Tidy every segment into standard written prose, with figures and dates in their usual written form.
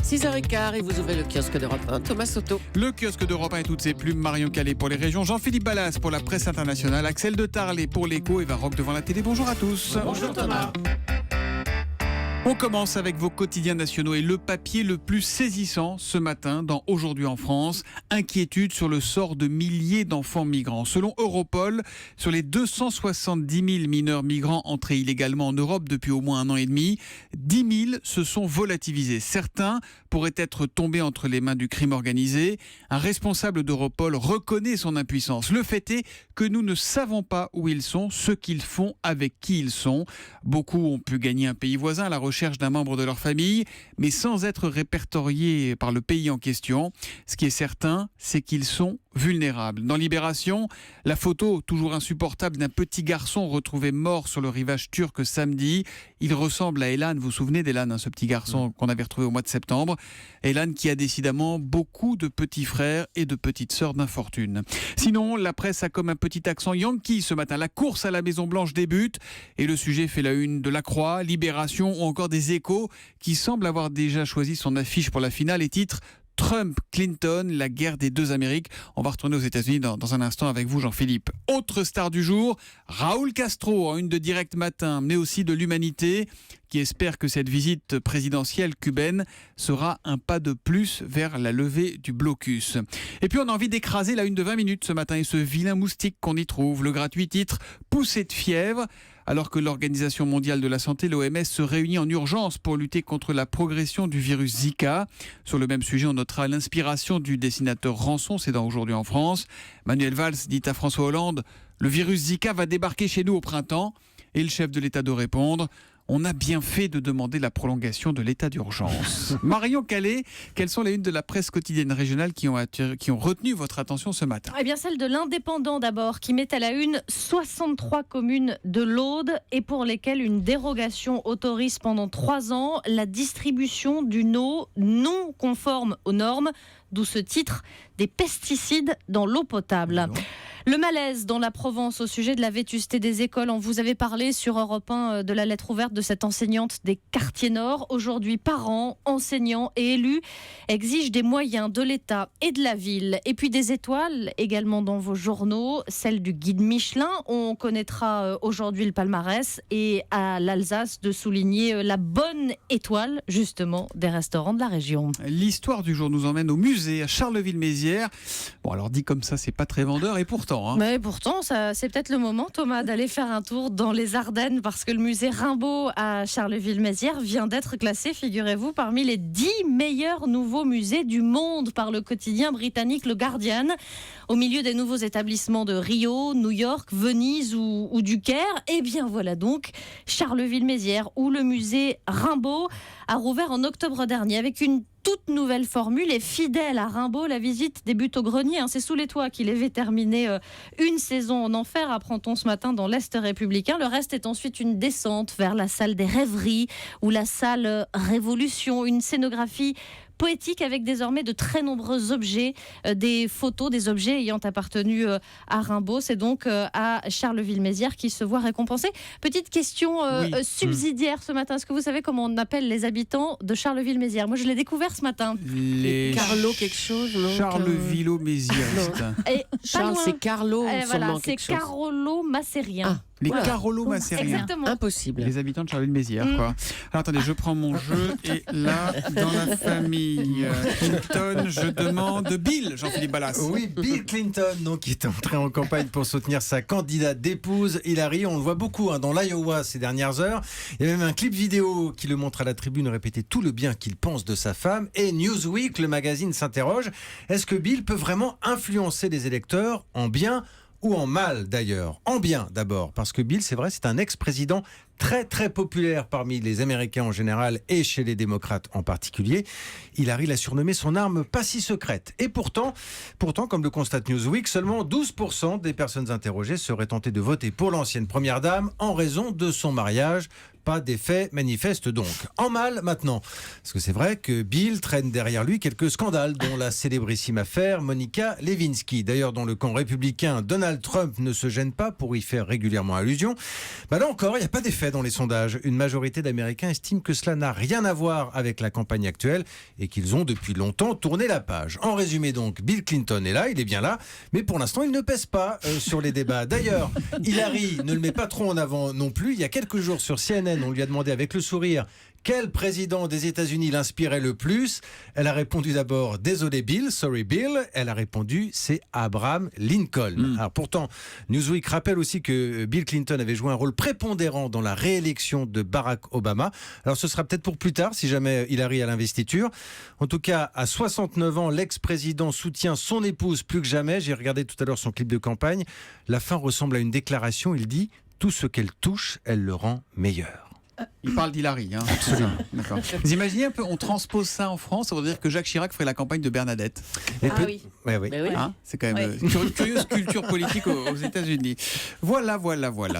6h15 et vous ouvrez le kiosque d'Europe 1. Thomas Soto. Le kiosque d'Europe 1 et toutes ses plumes. Marion Calais pour les régions. Jean-Philippe Ballas pour la presse internationale. Axel de Tarlet pour l'écho. Eva Rock devant la télé. Bonjour à tous. Bonjour Thomas. On commence avec vos quotidiens nationaux et le papier le plus saisissant ce matin dans Aujourd'hui en France. Inquiétude sur le sort de milliers d'enfants migrants. Selon Europol, sur les 270 000 mineurs migrants entrés illégalement en Europe depuis au moins 1 an et demi, 10 000 se sont volatilisés. Certains pourraient être tombés entre les mains du crime organisé. Un responsable d'Europol reconnaît son impuissance. Le fait est que nous ne savons pas où ils sont, ce qu'ils font, avec qui ils sont. Beaucoup ont pu gagner un pays voisin à la recherche d'un membre de leur famille, mais sans être répertoriés par le pays en question. Ce qui est certain, c'est qu'ils sont vulnérables. Dans Libération, la photo toujours insupportable d'un petit garçon retrouvé mort sur le rivage turc samedi. Il ressemble à Elan, vous vous souvenez d'Elan, ce petit garçon qu'on avait retrouvé au mois de septembre. Elan qui a décidément beaucoup de petits frères et de petites sœurs d'infortune. Sinon, la presse a comme un petit accent yankee ce matin. La course à la Maison Blanche débute et le sujet fait la une de La Croix, Libération ou encore des Échos qui semblent avoir déjà choisi son affiche pour la finale et titre Trump-Clinton, la guerre des deux Amériques. On va retourner aux États-Unis dans un instant avec vous, Jean-Philippe. Autre star du jour, Raúl Castro, en une de Direct Matin, mais aussi de l'Humanité, qui espère que cette visite présidentielle cubaine sera un pas de plus vers la levée du blocus. Et puis on a envie d'écraser la une de 20 minutes ce matin et ce vilain moustique qu'on y trouve. Le gratuit titre « Poussée de fièvre ». Alors que l'Organisation mondiale de la santé, l'OMS, se réunit en urgence pour lutter contre la progression du virus Zika. Sur le même sujet, on notera l'inspiration du dessinateur Rançon, c'est dans Aujourd'hui en France. Manuel Valls dit à François Hollande « Le virus Zika va débarquer chez nous au printemps ». Et le chef de l'État de répondre « On a bien fait de demander la prolongation de l'état d'urgence ». Marion Calais, quelles sont les unes de la presse quotidienne régionale qui ont retenu votre attention ce matin ? Eh bien, celle de l'Indépendant d'abord, qui met à la une 63 communes de l'Aude et pour lesquelles une dérogation autorise pendant 3 ans la distribution d'une eau non conforme aux normes, d'où ce titre, des pesticides dans l'eau potable. Le malaise dans la Provence au sujet de la vétusté des écoles. On vous avait parlé sur Europe 1 de la lettre ouverte de cette enseignante des quartiers nord. Aujourd'hui, parents, enseignants et élus exigent des moyens de l'État et de la ville. Et puis des étoiles également dans vos journaux, celle du guide Michelin. On connaîtra aujourd'hui le palmarès et à l'Alsace de souligner la bonne étoile justement des restaurants de la région. L'histoire du jour nous emmène au musée à Charleville-Mézières. Bon, alors dit comme ça, c'est pas très vendeur et pourtant. Mais pourtant, c'est peut-être le moment, Thomas, d'aller faire un tour dans les Ardennes parce que le musée Rimbaud à Charleville-Mézières vient d'être classé, figurez-vous, parmi les 10 meilleurs nouveaux musées du monde par le quotidien britannique Le Guardian. Au milieu des nouveaux établissements de Rio, New York, Venise ou du Caire, et bien voilà donc Charleville-Mézières où le musée Rimbaud a rouvert en octobre dernier avec une toute nouvelle formule et fidèle à Rimbaud. La visite débute au grenier. C'est sous les toits qu'il avait terminé une saison en enfer, apprend-on ce matin dans l'Est républicain. Le reste est ensuite une descente vers la salle des rêveries ou la salle Révolution, une scénographie poétique avec désormais de très nombreux objets, des photos, des objets ayant appartenu à Rimbaud. C'est donc à Charleville-Mézières qui se voit récompensé. Petite question subsidiaire ce matin. Est-ce que vous savez comment on appelle les habitants de Charleville-Mézières ? Moi, je l'ai découvert ce matin. Les Carlo quelque chose, non ? Charleville-Mézières. Charles, c'est Carlo. Voilà, c'est Carolo Massérien. Les Carolo Massérien. Exactement. Impossible. Les habitants de Charleville-Mézières, quoi. Alors attendez, je prends mon jeu et là, dans la famille Clinton, je demande Bill, Jean-Philippe Ballas. Oui, Bill Clinton, donc, qui est entré en campagne pour soutenir sa candidate d'épouse, Hillary. On le voit beaucoup dans l'Iowa ces dernières heures. Il y a même un clip vidéo qui le montre à la tribune répéter tout le bien qu'il pense de sa femme. Et Newsweek, le magazine, s'interroge. Est-ce que Bill peut vraiment influencer les électeurs en bien ou en mal d'ailleurs? En bien d'abord, parce que Bill, c'est vrai, c'est un ex-président très très populaire parmi les Américains en général et chez les démocrates en particulier. Hillary l'a surnommé son arme pas si secrète. Et pourtant, comme le constate Newsweek, seulement 12% des personnes interrogées seraient tentées de voter pour l'ancienne première dame en raison de son mariage. Pas d'effet manifeste donc. En mal maintenant, parce que c'est vrai que Bill traîne derrière lui quelques scandales, dont la célébrissime affaire Monica Lewinsky. D'ailleurs, dont le camp républicain Donald Trump ne se gêne pas pour y faire régulièrement allusion. Là encore, il n'y a pas d'effet effet, dans les sondages, une majorité d'Américains estiment que cela n'a rien à voir avec la campagne actuelle et qu'ils ont depuis longtemps tourné la page. En résumé donc, Bill Clinton est là, il est bien là, mais pour l'instant il ne pèse pas sur les débats. D'ailleurs, Hillary ne le met pas trop en avant non plus. Il y a quelques jours sur CNN, on lui a demandé avec le sourire quel président des États-Unis l'inspirait le plus. Elle a répondu d'abord « Désolé Bill, sorry Bill ». Elle a répondu « C'est Abraham Lincoln ». Alors pourtant, Newsweek rappelle aussi que Bill Clinton avait joué un rôle prépondérant dans la réélection de Barack Obama. Alors ce sera peut-être pour plus tard, si jamais Hillary a l'investiture. En tout cas, à 69 ans, l'ex-président soutient son épouse plus que jamais. J'ai regardé tout à l'heure son clip de campagne. La fin ressemble à une déclaration. Il dit « Tout ce qu'elle touche, elle le rend meilleur ». Il parle d'Hillary. Hein. Absolument. D'accord. Vous imaginez un peu, on transpose ça en France, ça veut dire que Jacques Chirac ferait la campagne de Bernadette. Oui. Ouais, oui. Mais oui. Hein, c'est quand même une curieuse culture politique aux États-Unis. Voilà.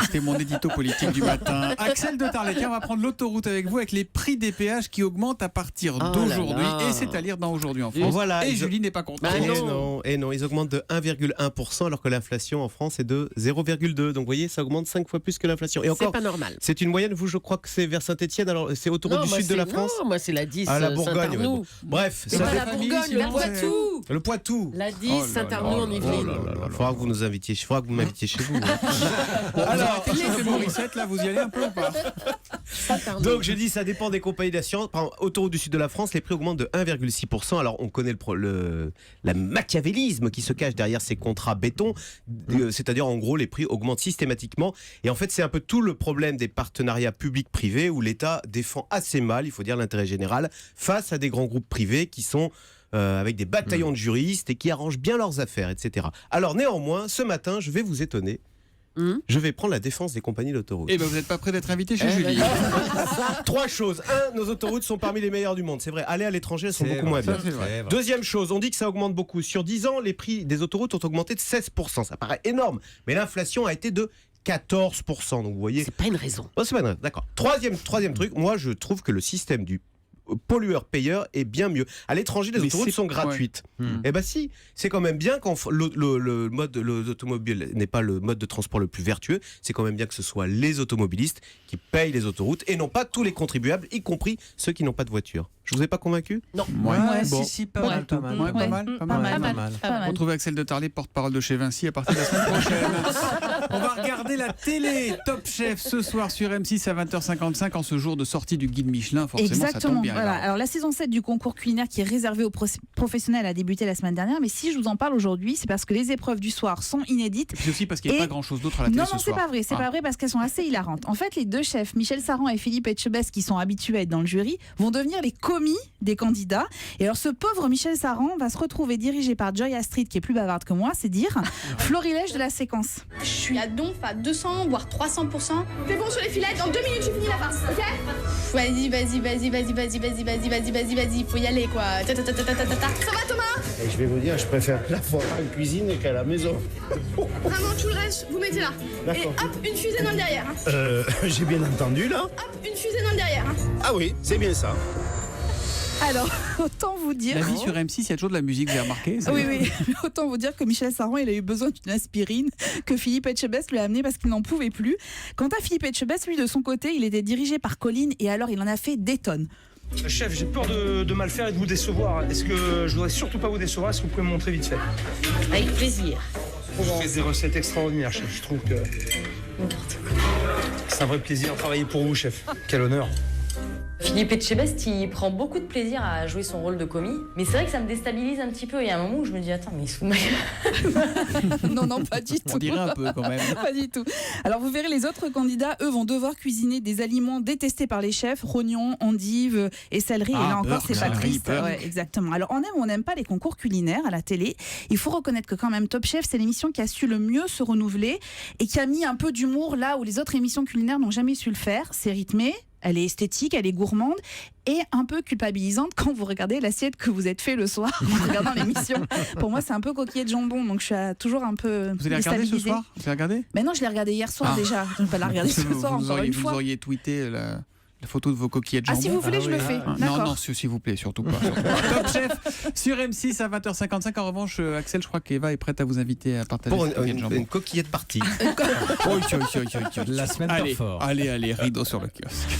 C'était mon édito politique du matin. Axel de Tarlequin, on va prendre l'autoroute avec vous avec les prix des péages qui augmentent à partir d'aujourd'hui. Là là. Et c'est à lire dans Aujourd'hui en France. Voilà, et Julie n'est pas contente. Bah Et non, ils augmentent de 1,1% alors que l'inflation en France est de 0,2. Donc vous voyez, ça augmente 5 fois plus que l'inflation. Et C'est encore, pas normal. c'est une moyenne, vous je crois que c'est vers Saint-Etienne, alors c'est autoroute du moi, sud de la c'est- France. Non, moi c'est la 10 Ah, la Bourgogne. ouais, Saint-Arnoux. bon. Bref, C'est ça pas fait la famille, Bourgogne, sinon, le Poitou. le Poitou. La 10 Oh là Saint-Arnoux là en là Yvelines. là là là. Faudra que vous nous invitiez, faudra que vous m'invitiez chez vous. Alors, c'est Morissette, là, vous y allez un peu ou pas? Saint-Arnoux. Donc je dis, ça dépend des compagnies d'assurance. Par exemple, autoroute du sud de la France, les prix augmentent de 1,6%. Alors on connaît la machiavélisme qui se cache derrière ces contrats béton, c'est-à-dire en gros les prix augmentent systématiquement. Et en fait c'est un peu tout le problème des partenariats publics-privés où l'État défend assez mal, il faut dire, l'intérêt général face à des grands groupes privés qui sont avec des bataillons de juristes et qui arrangent bien leurs affaires, etc. Alors néanmoins, ce matin, je vais vous étonner. Je vais prendre la défense des compagnies d'autoroutes. Eh ben, vous n'êtes pas prêt d'être invité chez Julie. 3 choses. 1, nos autoroutes sont parmi les meilleures du monde. C'est vrai, aller à l'étranger, elles sont beaucoup moins bien. c'est vrai. Deuxième chose, on dit que ça augmente beaucoup. Sur 10 ans, les prix des autoroutes ont augmenté de 16%. Ça paraît énorme. Mais l'inflation a été de 14%. Donc vous voyez. C'est pas une raison. Oh, c'est pas vrai, d'accord. Troisième truc, moi je trouve que le système du pollueur-payeur est bien mieux. À l'étranger, les Mais autoroutes c'est- sont gratuites. Eh ben si, c'est quand même bien quand l'automobile n'est pas le mode de transport le plus vertueux, c'est quand même bien que ce soit les automobilistes qui payent les autoroutes et non pas tous les contribuables, y compris ceux qui n'ont pas de voiture. Je vous ai pas convaincu? Non. Ouais, si, bon. si, pas mal, pas mal. Ouais, pas mal, pas mal. Pas mal. Retrouvez Axel de Tarlet, porte-parole de chez Vinci, à partir de la semaine prochaine. On va regarder la télé Top Chef ce soir sur M6 à 20h55 en ce jour de sortie du guide Michelin. Forcément, ça Exactement. tombe bien. Voilà. Alors la saison 7 du concours culinaire qui est réservé aux professionnels a débuté la semaine dernière, mais si je vous en parle aujourd'hui, c'est parce que les épreuves du soir sont inédites. Et puis aussi parce qu'il n'y a Et- pas grand-chose d'autre à la télé Non, ce non, c'est soir. pas vrai. C'est pas vrai parce qu'elles sont assez hilarantes. En fait, les deux chefs, Michel Saran et Philippe Etchebest, qui sont habitués à être dans le jury, vont devenir les commis des candidats. Et alors, ce pauvre Michel Saran va se retrouver dirigé par Joy Astrid, qui est plus bavarde que moi, c'est dire, florilège de la séquence. Je suis à donf à 200 voire 300%. T'es bon sur les filets, dans 2 minutes j'ai fini la farce, ok? Vas-y, faut y aller quoi. Ça va Thomas? Et je vais vous dire, je préfère la fois en cuisine qu'à la maison. Vraiment tout le reste, vous mettez là. Et D'accord. hop, une fusée dans le derrière. Hein. J'ai bien entendu là. Hop, une fusée dans le derrière. Hein. Ah oui, c'est bien ça. Alors, autant vous dire. La vie sur M6, il y a toujours de la musique, vous avez remarqué? Oui, oui. Autant vous dire que Michel Saran, il a eu besoin d'une aspirine que Philippe Etchebest lui a amené parce qu'il n'en pouvait plus. Quant à Philippe Etchebest, lui, de son côté, il était dirigé par Colline et alors il en a fait des tonnes. Chef, j'ai peur de mal faire et de vous décevoir. Est-ce que je voudrais surtout pas vous décevoir? Est-ce que vous pouvez me montrer vite fait? Avec plaisir. Vous faites des recettes extraordinaires, chef. Je trouve que c'est un vrai plaisir de travailler pour vous, chef. Quel honneur. Philippe Etchebest, il prend beaucoup de plaisir à jouer son rôle de commis, mais c'est vrai que ça me déstabilise un petit peu. Il y a un moment où je me dis, attends, mais il se fout de ma gueule. Non, non, pas du tout. On dirait un peu quand même. Pas du tout. Alors vous verrez, les autres candidats, eux, vont devoir cuisiner des aliments détestés par les chefs, rognons, endives et céleri. Et là encore, c'est pas triste. Ouais, exactement. Alors on aime ou on n'aime pas les concours culinaires à la télé. Il faut reconnaître que quand même Top Chef, c'est l'émission qui a su le mieux se renouveler et qui a mis un peu d'humour là où les autres émissions culinaires n'ont jamais su le faire. C'est rythmé. Elle est esthétique, elle est gourmande et un peu culpabilisante quand vous regardez l'assiette que vous êtes fait le soir en regardant l'émission. Pour moi, c'est un peu coquillé de jambon, donc je suis toujours un peu Vous allez regarder ce soir? Vous allez regarder? Mais non, je l'ai regardé hier soir déjà. Je ne vais pas la regarder ce soir encore une fois. Vous auriez tweeté La photo de vos coquillettes jambon. Ah, si vous voulez, je le fais. Non, D'accord. non, s'il vous plaît, surtout pas. Top Chef sur M6 à 20h55. En revanche, Axel, je crois qu'Eva est prête à vous inviter à partager Pour cette coquillette jambon. une coquillette partie. Oi. La semaine Allez, fort. allez, rideau sur le kiosque.